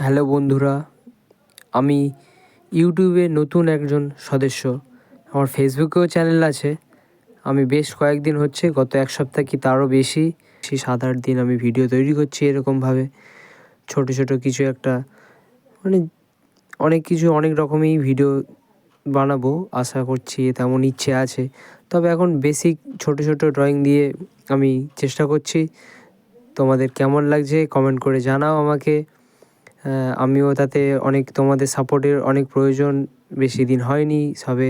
Hello বন্ধুরা, আমি ইউটিউবে নতুন একজন সদস্য। আমার ফেসবুকেও চ্যানেল আছে। আমি বেশ কয়েকদিন হচ্ছে, গত এক সপ্তাহ কি তারও বেশি 7-8 দিন আমি ভিডিও তৈরি করছি এরকমভাবে। ছোট ছোট কিছু একটা মানে অনেক রকমই ভিডিও বানাবো আশা করছি, তেমন ইচ্ছে আছে। তবে এখন বেসিক ছোট ছোট ড্রয়িং দিয়ে আমি চেষ্টা করছি। তোমাদের কেমন লাগছে কমেন্ট করে জানাও আমাকে। আমিও তাতে তোমাদের সাপোর্টের অনেক প্রয়োজন। বেশি দিন হয়নি, সবে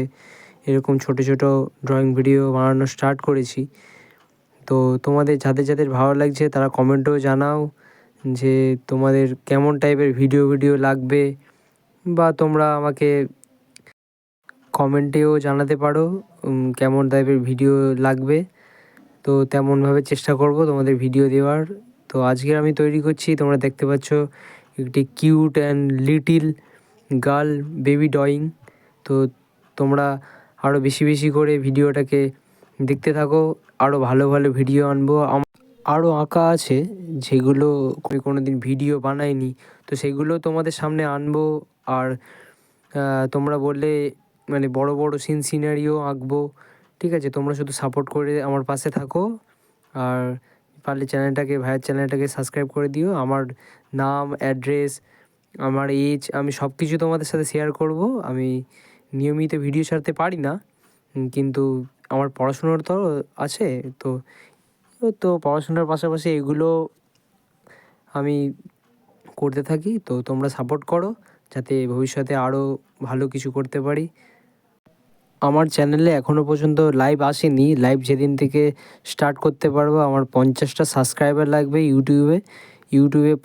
এরকম ছোট ছোট ড্রয়িং ভিডিও বানানো স্টার্ট করেছি। তো তোমাদের যাদের ভালো লাগছে তারা কমেন্টেও জানাও যে তোমাদের কেমন টাইপের ভিডিও লাগবে, বা তোমরা আমাকে কমেন্টেও জানাতে পারো কেমন টাইপের ভিডিও লাগবে। তো তেমনভাবে চেষ্টা করব তোমাদের ভিডিও দেওয়ার। তো আজকে আমি তৈরি করছি, তোমরা দেখতে পাচ্ছ, একটি cute and little girl baby drawing. তো তোমরা আরও বেশি করে ভিডিওটাকে দেখতে থাকো। আরও ভালো ভিডিও আনবো। আরও আঁকা আছে যেগুলো আমি কোনো দিন ভিডিও বানাইনি, তো সেগুলো তোমাদের সামনে আনবো। আর তোমরা বললে বড় সিনারিও আঁকবো। ঠিক আছে, তোমরা শুধু সাপোর্ট করে আমার পাশে থাকো। আর পারলে ভাইয়ের চ্যানেলটাকে সাবস্ক্রাইব করে দিও। আমার নাম, অ্যাড্রেস, আমার এজ, আমি সব কিছু তোমাদের সাথে শেয়ার করব। আমি নিয়মিত ভিডিও ছাড়তে পারি না, কিন্তু আমার পড়াশুনোর তো আছে। তো তো পড়াশোনার পাশাপাশি এগুলো আমি করতে থাকি। তো তোমরা সাপোর্ট করো যাতে ভবিষ্যতে আরও ভালো কিছু করতে পারি। আমার চ্যানেলে এখনও পর্যন্ত লাইভ আসেনি। লাইভ যেদিন থেকে স্টার্ট করতে পারবো, আমার 50টা সাবস্ক্রাইবার লাগবে ইউটিউবে।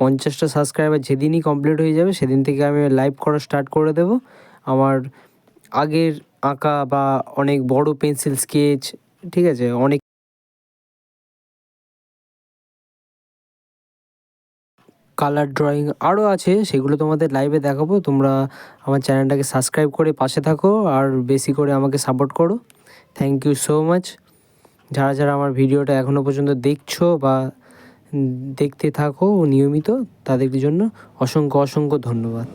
50টা সাবস্ক্রাইবার যেদিনই কমপ্লিট হয়ে যাবে সেদিন থেকে আমি লাইভ করা স্টার্ট করে দেবো। আমার আগের আঁকা বা অনেক বড় পেন্সিল স্কেচ, ঠিক আছে, অনেক কালার ড্রয়িং আরও আছে, সেগুলো তোমাদের লাইভে দেখাবো। তোমরা আমার চ্যানেলটাকে সাবস্ক্রাইব করে পাশে থাকো আর বেশি করে আমাকে সাপোর্ট করো। Thank you so much. যারা আমার ভিডিওটা এখনও পর্যন্ত দেখছো বা দেখতে থাকো নিয়মিত, তাদের জন্য অসংখ্য ধন্যবাদ।